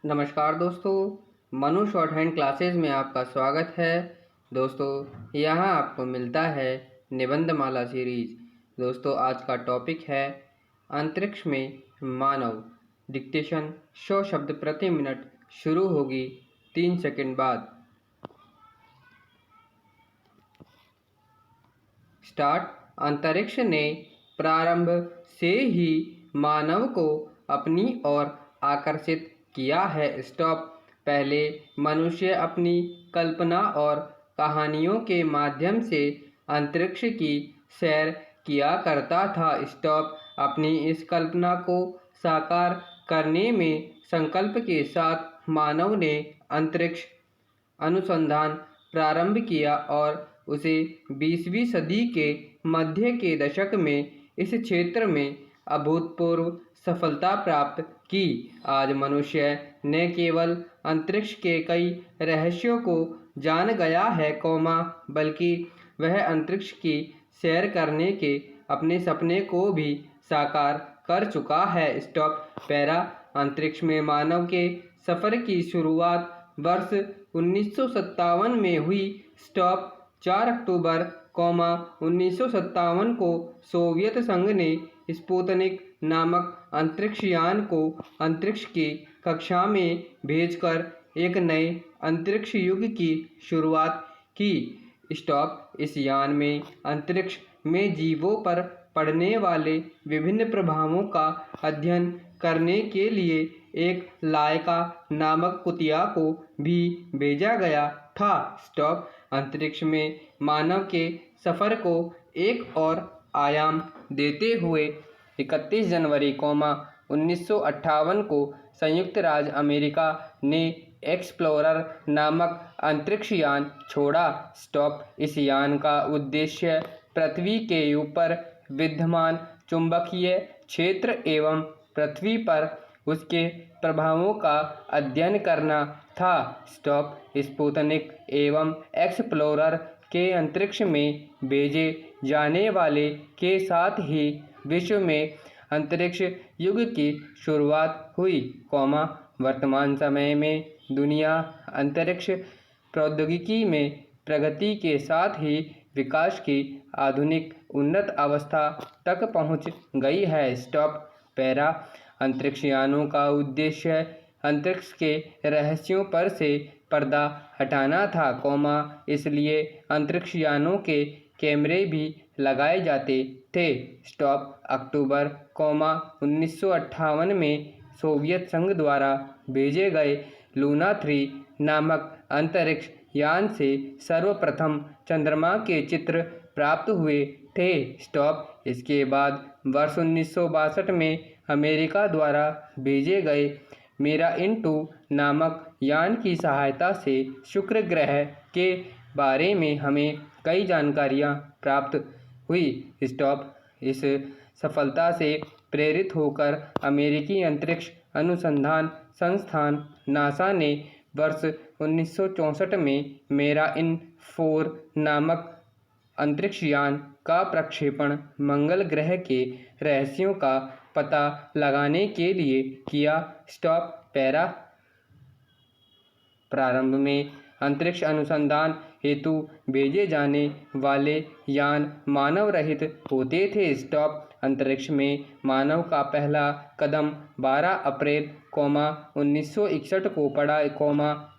नमस्कार दोस्तों, Manu short hand classes में आपका स्वागत है। दोस्तों, यहाँ आपको मिलता है निबंधमाला सीरीज। दोस्तों, आज का टॉपिक है अंतरिक्ष में मानव। डिक्टेशन 100 शब्द प्रति मिनट शुरू होगी 3 सेकंड बाद। स्टार्ट। अंतरिक्ष ने प्रारंभ से ही मानव को अपनी ओर आकर्षित किया है। स्टॉप। पहले मनुष्य अपनी कल्पना और कहानियों के माध्यम से अंतरिक्ष की सैर किया करता था। स्टॉप। अपनी इस कल्पना को साकार करने में संकल्प के साथ मानव ने अंतरिक्ष अनुसंधान प्रारंभ किया और उसे 20वीं सदी के मध्य के दशक में इस क्षेत्र में अभूतपूर्व सफलता प्राप्त की। आज मनुष्य न केवल अंतरिक्ष के कई रहस्यों को जान गया है, बल्कि वह अंतरिक्ष की सैर करने के अपने सपने को भी साकार कर चुका है। स्टॉप। पैरा। अंतरिक्ष में मानव के सफर की शुरुआत वर्ष 1957 में हुई। स्टॉप। 4 अक्टूबर 1957 को सोवियत संघ ने स्पुतनिक नामक अंतरिक्ष यान को अंतरिक्ष की कक्षा में भेजकर एक नए अंतरिक्ष युग की शुरुआत की। स्टॉप। इस यान में अंतरिक्ष में जीवों पर पड़ने वाले विभिन्न प्रभावों का अध्ययन करने के लिए एक लायका नामक कुतिया को भी भेजा गया था। स्टॉप। अंतरिक्ष में मानव के सफर को एक और आयाम देते हुए 31 जनवरी 1958 को संयुक्त राज्य अमेरिका ने एक्सप्लोरर नामक अंतरिक्ष यान छोड़ा। स्टॉप। इस यान का उद्देश्य पृथ्वी के ऊपर विद्यमान चुंबकीय क्षेत्र एवं पृथ्वी पर उसके प्रभावों का अध्ययन करना था। स्टॉप। स्पुतनिक एवं एक्सप्लोरर के अंतरिक्ष में भेजे जाने वाले के साथ ही विश्व में अंतरिक्ष युग की शुरुआत हुई, वर्तमान समय में दुनिया अंतरिक्ष प्रौद्योगिकी में प्रगति के साथ ही विकास की आधुनिक उन्नत अवस्था तक पहुंच गई है। स्टॉप। पैरा। अंतरिक्ष यानों का उद्देश्य अंतरिक्ष के रहस्यों पर से पर्दा हटाना था, इसलिए अंतरिक्ष यानों के कैमरे भी लगाए जाते थे। स्टॉप। अक्टूबर 1958 में सोवियत संघ द्वारा भेजे गए लूना 3 नामक अंतरिक्ष यान से सर्वप्रथम चंद्रमा के चित्र प्राप्त हुए थे। स्टॉप। इसके बाद वर्ष 1962 में अमेरिका द्वारा भेजे गए मेराइन-2 नामक यान की सहायता से शुक्र ग्रह के बारे में हमें कई जानकारियां प्राप्त हुई। स्टॉप। इस सफलता से प्रेरित होकर अमेरिकी अंतरिक्ष अनुसंधान संस्थान नासा ने वर्ष 1964 में मेराइन-4 नामक अंतरिक्ष यान का प्रक्षेपण मंगल ग्रह के रहस्यों का पता लगाने के लिए किया। स्टॉप। पैरा। प्रारंभ में अंतरिक्ष अनुसंधान हेतु भेजे जाने वाले यान मानव रहित होते थे। स्टॉप। अंतरिक्ष में मानव का पहला कदम 12 अप्रैल 1961 को पड़ा,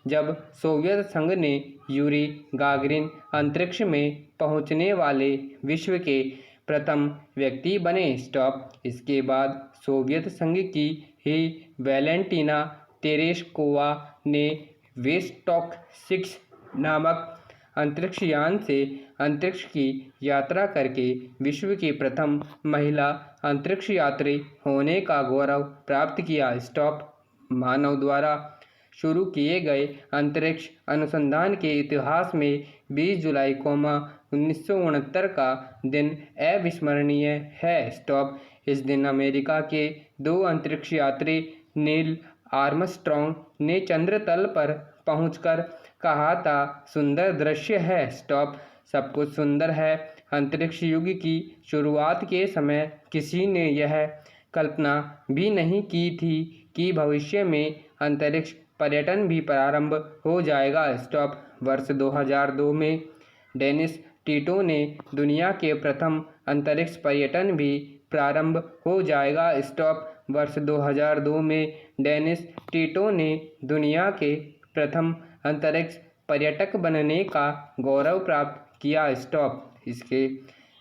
जब सोवियत संघ ने यूरी गागरिन अंतरिक्ष में पहुंचने वाले विश्व के प्रथम व्यक्ति बने। स्टॉप। इसके बाद सोवियत संघ की ही वैलेंटीना तेरेश्कोवा ने वेस्टॉक 6 नामक अंतरिक्ष यान से अंतरिक्ष की यात्रा करके विश्व की प्रथम महिला अंतरिक्ष यात्री होने का गौरव प्राप्त किया। स्टॉप। मानव द्वारा शुरू किए गए अंतरिक्ष अनुसंधान के इतिहास में 20 जुलाई 1969 का दिन अविस्मरणीय है। स्टॉप। इस दिन अमेरिका के 2 अंतरिक्ष यात्री नील आर्मस्ट्रॉन्ग ने चंद्र तल पर पहुंचकर कहा था, सुंदर दृश्य है। स्टॉप। सब कुछ सुंदर है। अंतरिक्ष युग की शुरुआत के समय किसी ने यह कल्पना भी नहीं की थी कि भविष्य में अंतरिक्ष पर्यटन भी प्रारंभ हो जाएगा। स्टॉप। वर्ष 2002 में डेनिस टिटो ने दुनिया के प्रथम अंतरिक्ष पर्यटन भी प्रारंभ हो जाएगा। स्टॉप। वर्ष 2002 में डेनिस टिटो ने दुनिया के प्रथम अंतरिक्ष पर्यटक बनने का गौरव प्राप्त किया। स्टॉप। इसके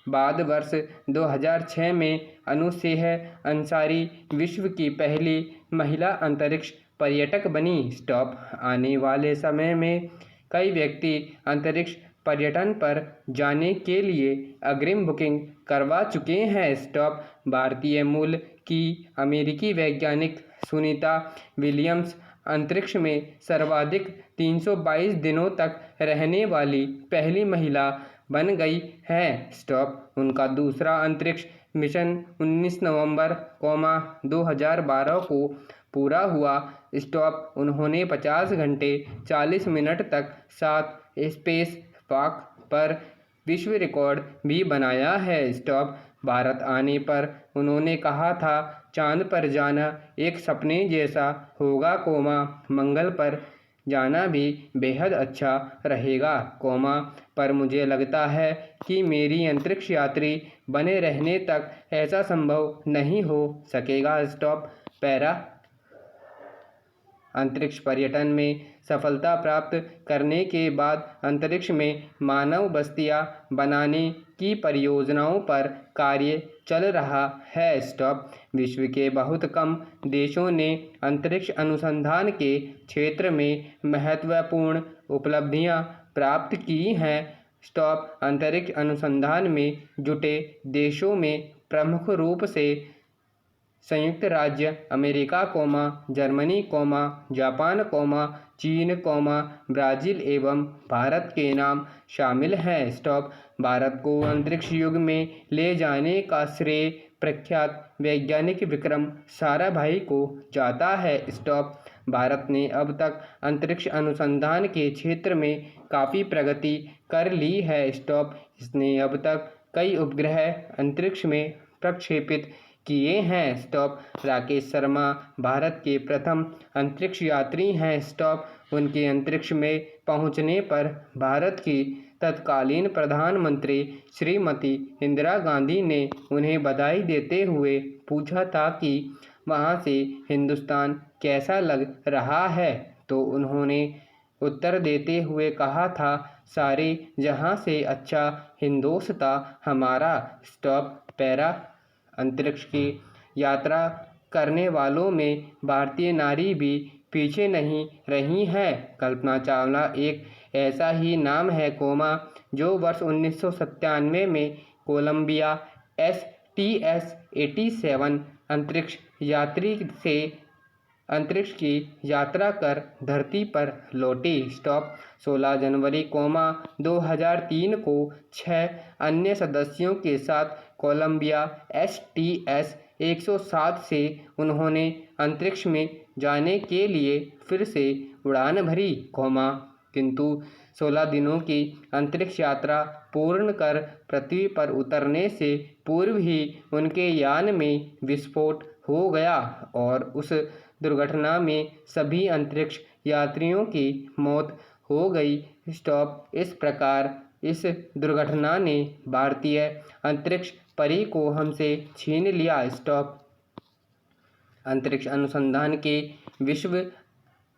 बाद वर्ष 2006 में अनु शेख अंसारी विश्व की पहली महिला अंतरिक्ष पर्यटक बनी। स्टॉप। आने वाले समय में कई व्यक्ति अंतरिक्ष पर्यटन पर जाने के लिए अग्रिम बुकिंग करवा चुके हैं। स्टॉप। भारतीय मूल की अमेरिकी वैज्ञानिक सुनीता विलियम्स अंतरिक्ष में सर्वाधिक 322 दिनों तक रहने वाली पहली महिला बन गई हैं। स्टॉप। उनका दूसरा अंतरिक्ष मिशन 19 नवंबर 2012 को पूरा हुआ। स्टॉप। उन्होंने 50 घंटे 40 मिनट तक 7 स्पेस वॉक पर विश्व रिकॉर्ड भी बनाया है। स्टॉप। भारत आने पर उन्होंने कहा था, चांद पर जाना एक सपने जैसा होगा, मंगल पर जाना भी बेहद अच्छा रहेगा, पर मुझे लगता है कि मेरी अंतरिक्ष यात्री बने रहने तक ऐसा संभव नहीं हो सकेगा। स्टॉप। पैरा। अंतरिक्ष पर्यटन में सफलता प्राप्त करने के बाद अंतरिक्ष में मानव बस्तियां बनाने की परियोजनाओं पर कार्य चल रहा है। स्टॉप। विश्व के बहुत कम देशों ने अंतरिक्ष अनुसंधान के क्षेत्र में महत्वपूर्ण उपलब्धियां प्राप्त की हैं। स्टॉप। अंतरिक्ष अनुसंधान में जुटे देशों में प्रमुख रूप से संयुक्त राज्य अमेरिका, जर्मनी, जापान, चीन, ब्राज़ील एवं भारत के नाम शामिल हैं। स्टॉप। भारत को अंतरिक्ष युग में ले जाने का श्रेय प्रख्यात वैज्ञानिक विक्रम साराभाई को जाता है। स्टॉप। भारत ने अब तक अंतरिक्ष अनुसंधान के क्षेत्र में काफ़ी प्रगति कर ली है। स्टॉप। इसने अब तक कई उपग्रह अंतरिक्ष में प्रक्षेपित किए हैं। स्टॉप। राकेश शर्मा भारत के प्रथम अंतरिक्ष यात्री हैं। स्टॉप। उनके अंतरिक्ष में पहुंचने पर भारत की तत्कालीन प्रधानमंत्री श्रीमती इंदिरा गांधी ने उन्हें बधाई देते हुए पूछा था कि वहां से हिंदुस्तान कैसा लग रहा है, तो उन्होंने उत्तर देते हुए कहा था, सारे जहां से अच्छा हिंदोस्तां हमारा। स्टॉप। पैरा। अंतरिक्ष की यात्रा करने वालों में भारतीय नारी भी पीछे नहीं रही हैं। कल्पना चावला एक ऐसा ही नाम है, जो वर्ष 1997 में कोलंबिया STS-87 अंतरिक्ष यात्री से अंतरिक्ष की यात्रा कर धरती पर लौटी। स्टॉप। 16 जनवरी 2003 को 6 अन्य सदस्यों के साथ कोलंबिया STS-107 से उन्होंने अंतरिक्ष में जाने के लिए फिर से उड़ान भरी, किंतु 16 दिनों की अंतरिक्ष यात्रा पूर्ण कर पृथ्वी पर उतरने से पूर्व ही उनके यान में विस्फोट हो गया और उस दुर्घटना में सभी अंतरिक्ष यात्रियों की मौत हो गई। स्टॉप। इस प्रकार इस दुर्घटना ने भारतीय अंतरिक्ष परी को हमसे छीन लिया। स्टॉप। अंतरिक्ष अनुसंधान के विश्व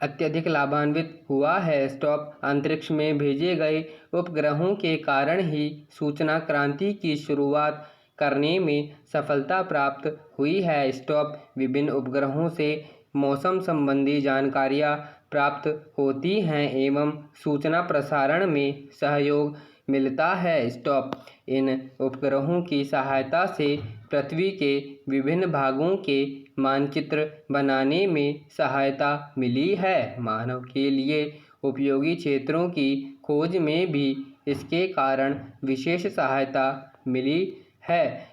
अत्यधिक लाभान्वित हुआ है। स्टॉप। अंतरिक्ष में भेजे गए उपग्रहों के कारण ही सूचना क्रांति की शुरुआत करने में सफलता प्राप्त हुई है। स्टॉप। विभिन्न उपग्रहों से मौसम संबंधी जानकारियाँ प्राप्त होती हैं एवं सूचना प्रसारण में सहयोग मिलता है। स्टॉप। इन उपग्रहों की सहायता से पृथ्वी के विभिन्न भागों के मानचित्र बनाने में सहायता मिली है। मानव के लिए उपयोगी क्षेत्रों की खोज में भी इसके कारण विशेष सहायता मिली है।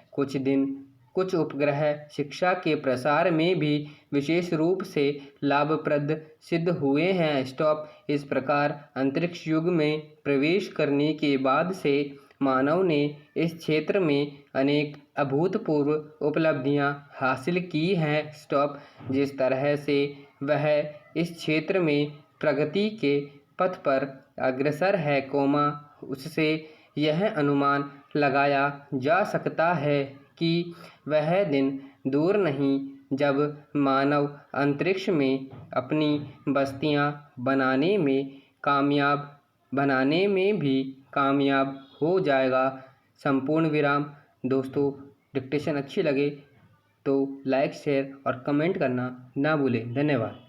कुछ उपग्रह शिक्षा के प्रसार में भी विशेष रूप से लाभप्रद सिद्ध हुए हैं। स्टॉप। इस प्रकार अंतरिक्ष युग में प्रवेश करने के बाद से मानव ने इस क्षेत्र में अनेक अभूतपूर्व उपलब्धियां हासिल की हैं। स्टॉप। जिस तरह से वह इस क्षेत्र में प्रगति के पथ पर अग्रसर है, उससे यह अनुमान लगाया जा सकता है कि वह दिन दूर नहीं जब मानव अंतरिक्ष में अपनी बस्तियां बनाने में भी कामयाब हो जाएगा। संपूर्ण विराम। दोस्तों, डिक्टेशन अच्छी लगे तो लाइक, शेयर और कमेंट करना ना भूलें। धन्यवाद।